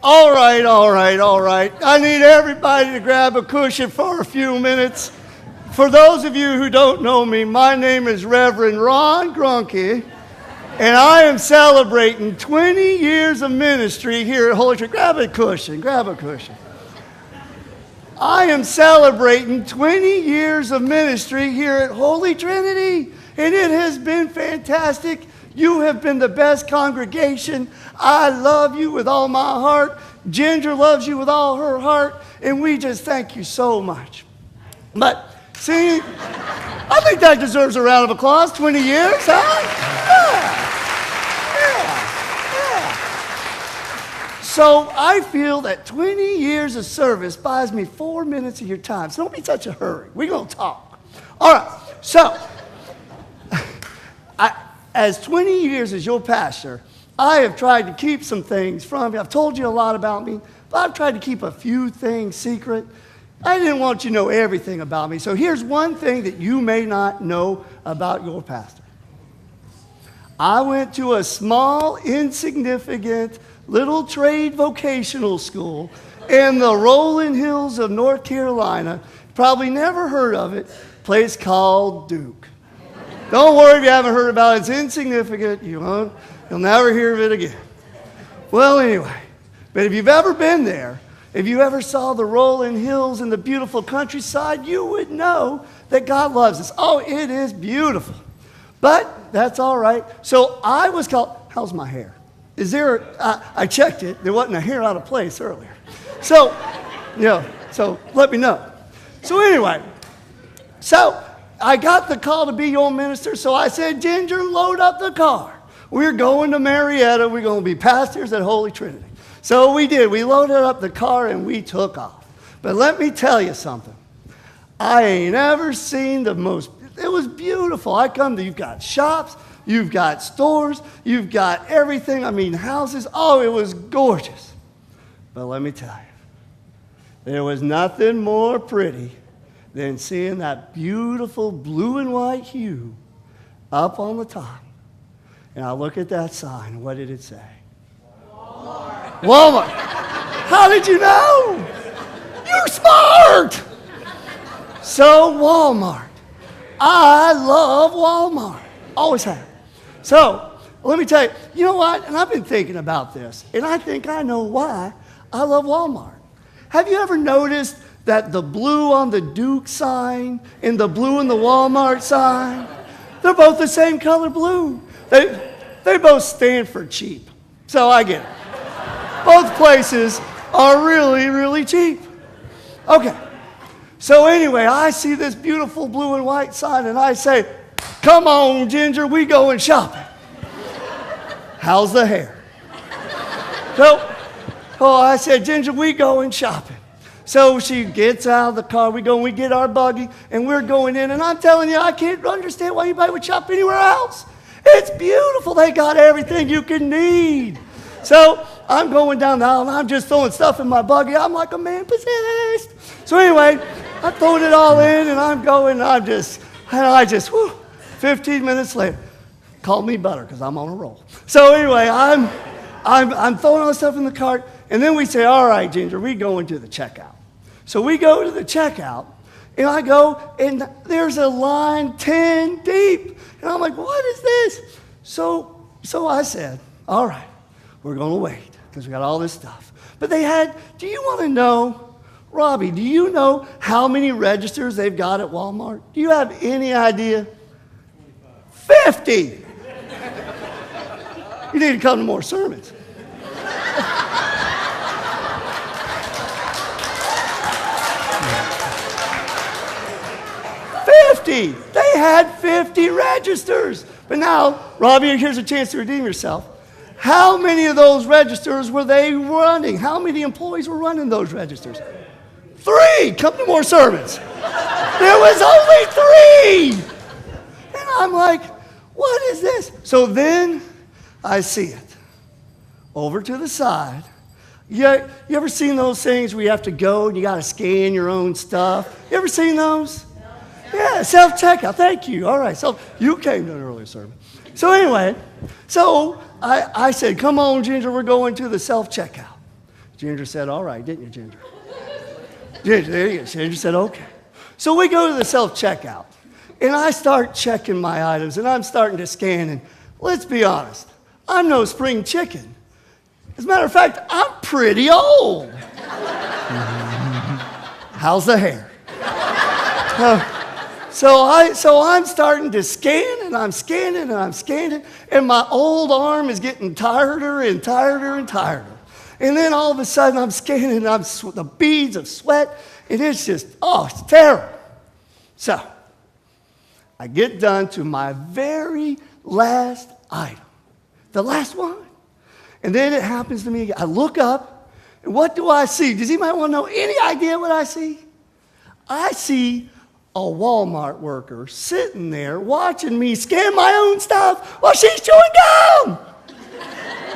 All right, all right, all right. I need everybody to grab a cushion for a few minutes. For those of you who don't know me, my name is Reverend Ron Grunke, and I am celebrating 20 years of ministry here at Holy Trinity. Grab a cushion, grab a cushion. I am celebrating 20 years of ministry here at Holy Trinity, and it has been fantastic. You have been the best congregation. I love you with all my heart. Ginger loves you with all her heart, and we just thank you so much. But see, I think that deserves a round of applause. 20 years, huh? Yeah. So I feel that 20 years of service buys me 4 minutes of your time. So don't be such a hurry. We're going to talk. All right. So as 20 years as your pastor, I have tried to keep some things from you. I've told you a lot about me, but I've tried to keep a few things secret. I didn't want you to know everything about me. So here's one thing that you may not know about your pastor. I went to a small, insignificant, little trade vocational school in the rolling hills of North Carolina. Probably never heard of it. Place called Duke. Don't worry if you haven't heard about it. It's insignificant. You'll never hear of it again. Well, anyway, but if you've ever been there, if you ever saw the rolling hills and the beautiful countryside, you would know that God loves us. Oh, it is beautiful. But that's all right. So I was called, how's my hair? Is there, I checked it. There wasn't a hair out of place earlier. So, so let me know. So anyway, so I got the call to be your minister, so I said, Ginger, load up the car. We're going to Marietta. We're going to be pastors at Holy Trinity. So we did. We loaded up the car and we took off. But let me tell you something. I ain't ever seen the most, it was beautiful. I come to, you've got shops, you've got stores, you've got everything. I mean, houses. Oh, it was gorgeous. But let me tell you, there was nothing more pretty than seeing that beautiful blue and white hue up on the top. And I look at that sign, and what did it say? Walmart. Walmart. How did you know? You're smart. So Walmart. I love Walmart. Always have. So let me tell you, you know what? And I've been thinking about this, and I think I know why I love Walmart. Have you ever noticed that the blue on the Duke sign and the blue on the Walmart sign, they're both the same color blue. They both stand for cheap. So I get it. Both places are really, really cheap. Okay. So anyway, I see this beautiful blue and white sign and I say, come on, Ginger, we going shopping. How's the hair? So, I said, Ginger, we going shopping. So she gets out of the car, we go and we get our buggy, and we're going in, and I'm telling you, I can't understand why anybody would shop anywhere else. It's beautiful. They got everything you can need. So I'm going down the aisle, and I'm just throwing stuff in my buggy. I'm like a man possessed. So anyway, I throwed it all in, and I'm going, and I just, 15 minutes later, call me butter, because I'm on a roll. So anyway, I'm throwing all the stuff in the cart, and then we say, all right, Ginger, we go into the checkout. So we go to the checkout, and I go, and there's a line 10 deep. And I'm like, what is this? So I said, all right, we're going to wait, because we got all this stuff. But they had, do you want to know, Robbie, do you know how many registers they've got at Walmart? Do you have any idea? 50. You need to come to more sermons. 50. They had 50 registers. But now, Robbie, here's a chance to redeem yourself. How many of those registers were they running? How many employees were running those registers? 3. Come to more sermons. There was only 3. And I'm like, what is this? So then I see it. Over to the side. You ever seen those things where you have to go and you got to scan your own stuff? You ever seen those? Yeah, self-checkout. Thank you. All right. So you came to an earlier sermon. So anyway, I said, come on, Ginger, we're going to the self-checkout. Ginger said, all right, didn't you, Ginger? Ginger, there you go. Ginger said, okay. So we go to the self-checkout, and I start checking my items, and I'm starting to scan, and let's be honest, I'm no spring chicken. As a matter of fact, I'm pretty old. How's the hair? So I'm starting to scan, and I'm scanning, and I'm scanning, and my old arm is getting tireder and tireder and tireder. And then all of a sudden, I'm scanning, and the beads of sweat, and it's just, it's terrible. So I get done to my very last item, the last one. And then it happens to me again. I look up, and what do I see? Does anybody want to know any idea what I see? I see a Walmart worker sitting there watching me scan my own stuff while she's chewing gum.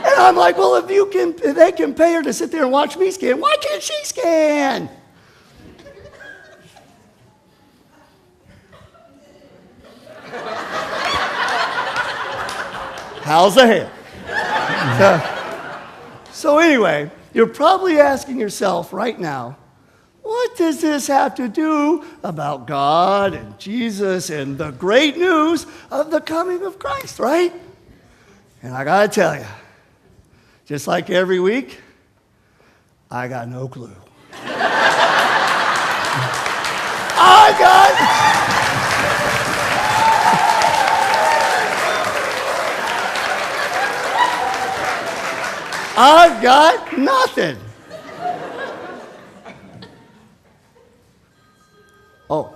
And I'm like, well, if they can pay her to sit there and watch me scan, why can't she scan? How's the hair? So anyway, you're probably asking yourself right now, what does this have to do about God and Jesus and the great news of the coming of Christ, right? And I gotta tell you, just like every week, I got no clue. I've got nothing. Oh,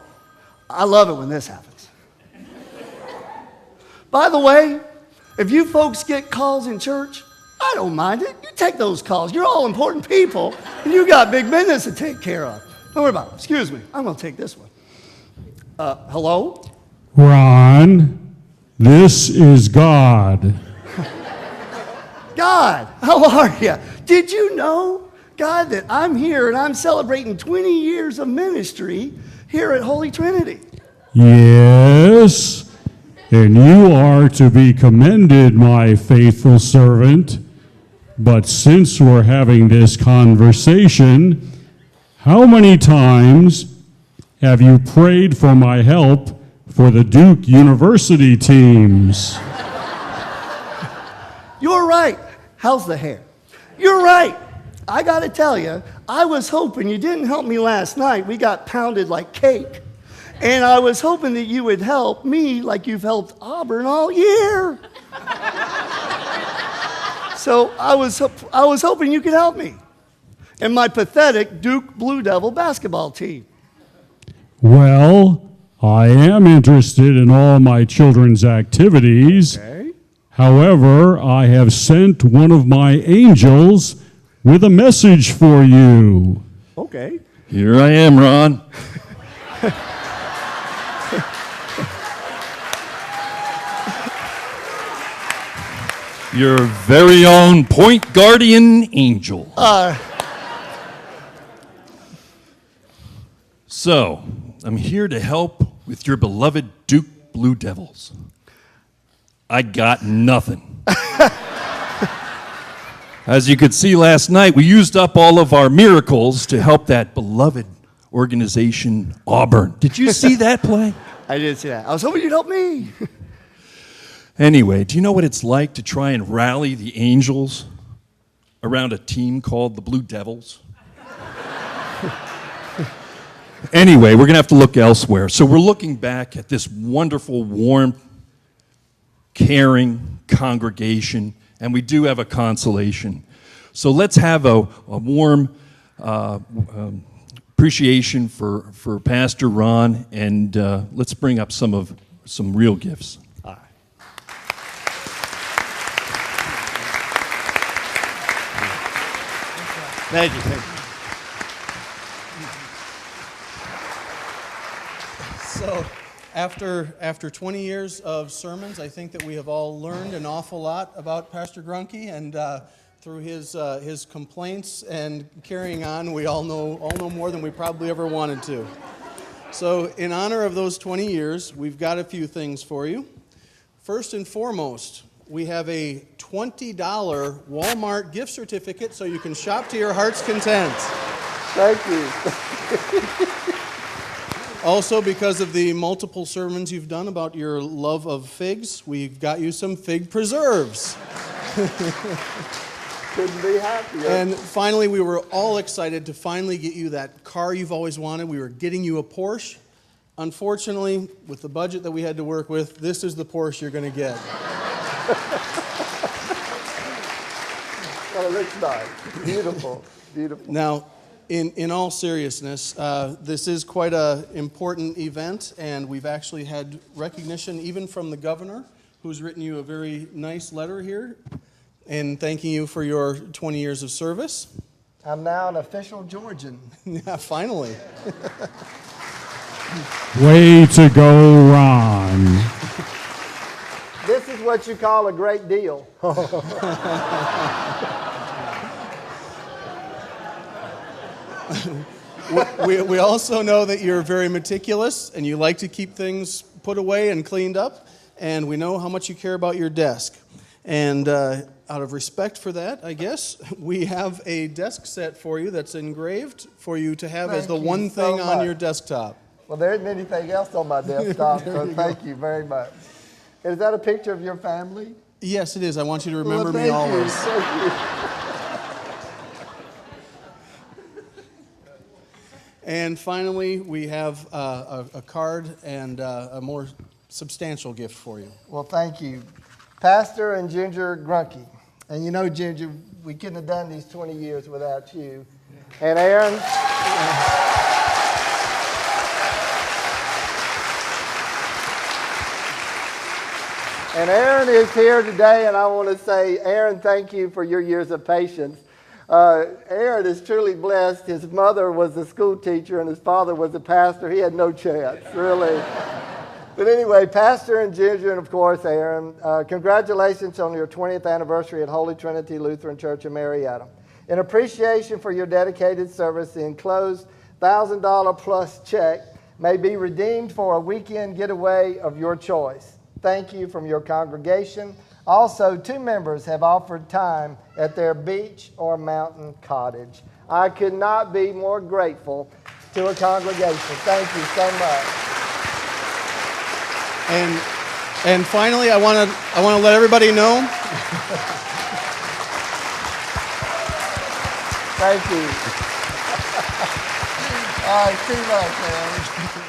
I love it when this happens. By the way, if you folks get calls in church, I don't mind it. You take those calls. You're all important people, and you got big business to take care of. Don't worry about it. Excuse me. I'm going to take this one. Hello? Ron, this is God. God, how are you? Did you know, God, that I'm here and I'm celebrating 20 years of ministry here at Holy Trinity? Yes, and you are to be commended, my faithful servant. But since we're having this conversation, how many times have you prayed for my help for the Duke University teams? You're right. How's the hair? You're right. I got to tell you, I was hoping you didn't help me last night. We got pounded like cake. And I was hoping that you would help me like you've helped Auburn all year. So I was hoping you could help me and my pathetic Duke Blue Devil basketball team. Well, I am interested in all my children's activities. Okay. However, I have sent one of my angels with a message for you. Okay. Here I am, Ron. Your very own point guardian angel. So, I'm here to help with your beloved Duke Blue Devils. I got nothing. As you could see last night, we used up all of our miracles to help that beloved organization, Auburn. Did you see that play? I did see that. I was hoping you'd help me. Anyway, do you know what it's like to try and rally the Angels around a team called the Blue Devils? Anyway, we're going to have to look elsewhere. So we're looking back at this wonderful, warm, caring congregation, and we do have a consolation. So let's have a warm appreciation for Pastor Ron, and let's bring up some real gifts. All right. Thank you. Thank you. So, after 20 years of sermons, I think that we have all learned an awful lot about Pastor Grunke, and through his complaints and carrying on, we all know more than we probably ever wanted to. So, in honor of those 20 years, we've got a few things for you. First and foremost, we have a $20 Walmart gift certificate so you can shop to your heart's content. Thank you. Also, because of the multiple sermons you've done about your love of figs, we've got you some fig preserves. Couldn't be happier. And finally, we were all excited to finally get you that car you've always wanted. We were getting you a Porsche. Unfortunately, with the budget that we had to work with, this is the Porsche you're going to get. Oh, it looks nice. Beautiful. Beautiful. Now, in all seriousness, this is quite an important event, and we've actually had recognition even from the governor, who's written you a very nice letter here, and thanking you for your 20 years of service. I'm now an official Georgian. Yeah, finally. Way to go, Ron. This is what you call a great deal. We also know that you're very meticulous and you like to keep things put away and cleaned up, and we know how much you care about your desk. And out of respect for that, I guess, we have a desk set for you that's engraved for you to have as the one thing on your desktop. Well, there isn't anything else on my desktop, so thank you very much. Is that a picture of your family? Yes, it is. I want you to remember Well, me always. Thank you. And finally, we have a card and a more substantial gift for you. Well, thank you. Pastor and Ginger Grunke. And you know, Ginger, we couldn't have done these 20 years without you. And Aaron. And Aaron is here today, and I want to say, Aaron, thank you for your years of patience. Aaron is truly blessed. His mother was a school teacher, and his father was a pastor. He had no chance, really. But anyway, Pastor and Ginger, and of course, Aaron, congratulations on your 20th anniversary at Holy Trinity Lutheran Church in Marietta. In appreciation for your dedicated service, the enclosed $1,000 plus check may be redeemed for a weekend getaway of your choice. Thank you from your congregation. Also, 2 members have offered time at their beach or mountain cottage. I could not be more grateful to a congregation. Thank you so much. And finally, I want to let everybody know. Thank you. All right, too much, man.